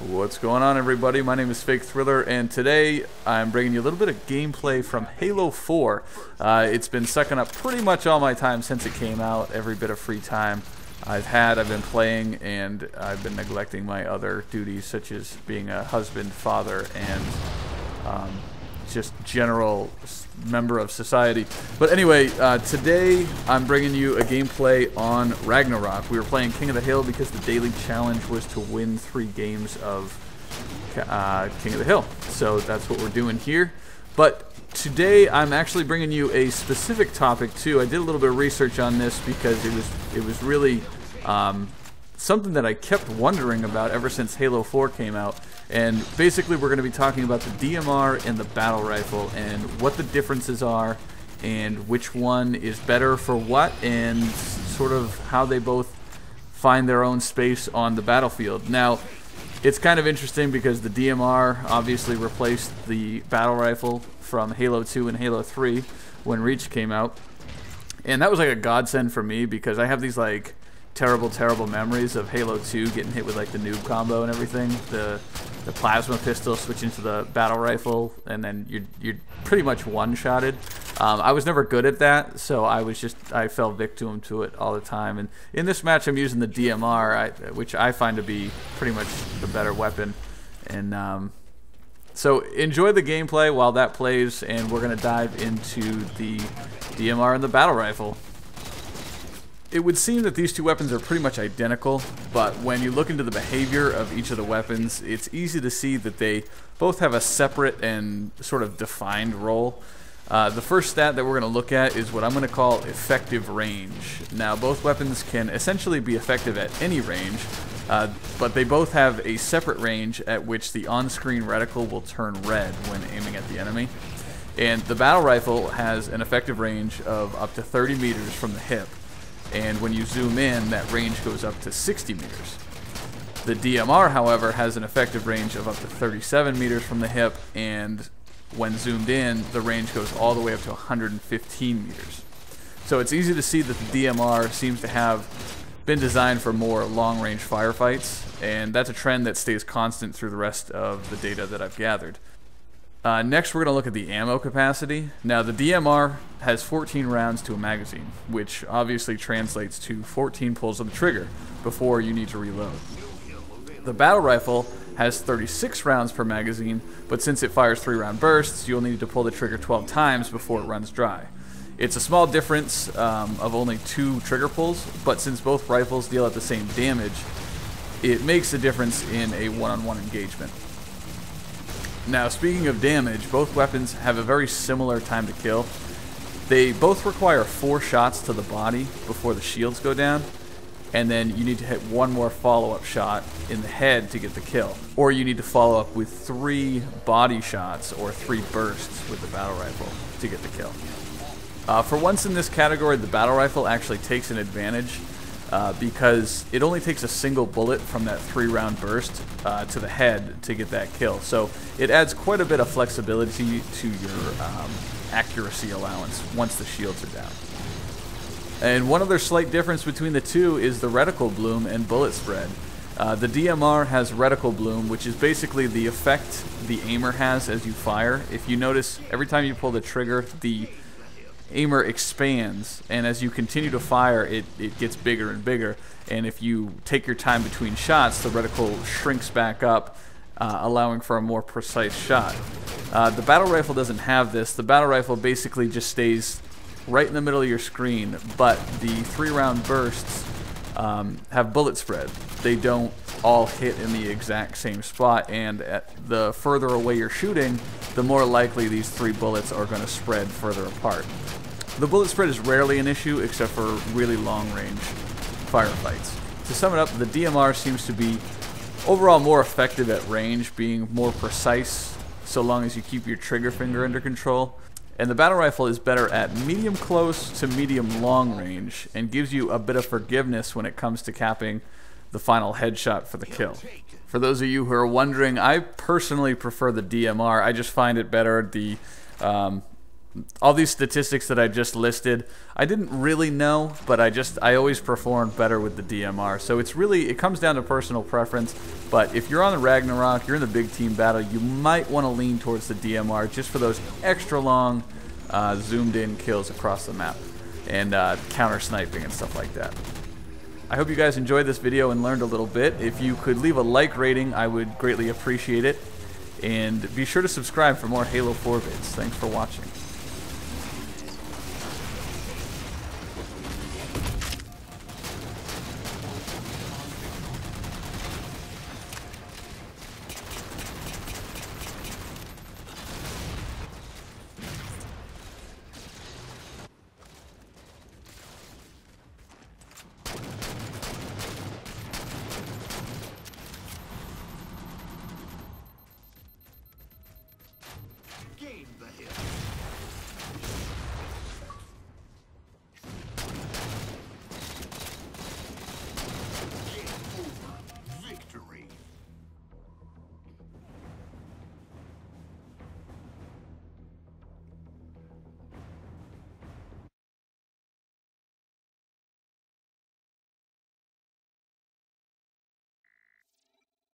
What's going on, everybody? My name is Fake Thriller, and today I'm bringing you a little bit of gameplay from Halo 4. It's been sucking up pretty much all my time since it came out. Every bit of free time I've been playing, and I've been neglecting my other duties, such as being a husband, father, and just general member of society. But anyway, today I'm bringing you a gameplay on Ragnarok. We were playing King of the Hill because the daily challenge was to win 3 games of King of the Hill. So that's what we're doing here. But today I'm actually bringing you a specific topic too. I did a little bit of research on this because it was really something that I kept wondering about ever since Halo 4 came out. And basically we're going to be talking about the DMR and the battle rifle and what the differences are and which one is better for what and sort of how they both find their own space on the battlefield. Now, it's kind of interesting because the DMR obviously replaced the battle rifle from Halo 2 and Halo 3 when Reach came out. And that was like a godsend for me because I have these like terrible memories of Halo 2 getting hit with like the noob combo and everything. The plasma pistol switching to the battle rifle, and then you're pretty much one-shotted. I was never good at that, so I fell victim to it all the time. And in this match, I'm using the DMR, which I find to be pretty much the better weapon. And so enjoy the gameplay while that plays, and we're gonna dive into the DMR and the battle rifle. It would seem that these two weapons are pretty much identical, but when you look into the behavior of each of the weapons, it's easy to see that they both have a separate and sort of defined role. The first stat that we're going to look at is what I'm going to call effective range. Now, both weapons can essentially be effective at any range, but they both have a separate range at which the on-screen reticle will turn red when aiming at the enemy. And the battle rifle has an effective range of up to 30 meters from the hip. And when you zoom in, that range goes up to 60 meters. The DMR, however, has an effective range of up to 37 meters from the hip, and when zoomed in, the range goes all the way up to 115 meters. So it's easy to see that the DMR seems to have been designed for more long-range firefights, and that's a trend that stays constant through the rest of the data that I've gathered. Next, we're going to look at the ammo capacity. Now, the DMR has 14 rounds to a magazine, which obviously translates to 14 pulls of the trigger before you need to reload. The battle rifle has 36 rounds per magazine, but since it fires 3-round bursts, you'll need to pull the trigger 12 times before it runs dry. It's a small difference of only 2 trigger pulls, but since both rifles deal at the same damage, it makes a difference in a one-on-one engagement. Now, speaking of damage, both weapons have a very similar time to kill. They both require 4 shots to the body before the shields go down, and then you need to hit 1 more follow-up shot in the head to get the kill. Or you need to follow up with 3 body shots or 3 bursts with the battle rifle to get the kill. For once in this category, the battle rifle actually takes an advantage because it only takes a single bullet from that 3-round burst to the head to get that kill. So it adds quite a bit of flexibility to your accuracy allowance once the shields are down. And one other slight difference between the two is the Reticle Bloom and bullet spread. The DMR has Reticle Bloom, which is basically the effect the aimer has as you fire. If you notice, every time you pull the trigger, the aimer expands, and as you continue to fire, it gets bigger and bigger. And if you take your time between shots, the reticle shrinks back up, allowing for a more precise shot. The battle rifle doesn't have this. The battle rifle basically just stays right in the middle of your screen, but the 3-round bursts have bullet spread. They don't all hit in the exact same spot, and the further away you're shooting, the more likely these 3 bullets are going to spread further apart. The bullet spread is rarely an issue except for really long-range firefights. To sum it up, the DMR seems to be overall more effective at range, being more precise so long as you keep your trigger finger under control. And the battle rifle is better at medium close to medium long range and gives you a bit of forgiveness when it comes to capping the final headshot for the kill. For those of you who are wondering, I personally prefer the DMR. I just find it better. all these statistics that I just listed, I didn't really know, but I always performed better with the DMR. So it comes down to personal preference. But if you're on the Ragnarok, you're in the big team battle, you might want to lean towards the DMR just for those extra long zoomed in kills across the map and counter sniping and stuff like that. I hope you guys enjoyed this video and learned a little bit. If you could leave a like rating, I would greatly appreciate it. And be sure to subscribe for more Halo 4 vids. Thanks for watching.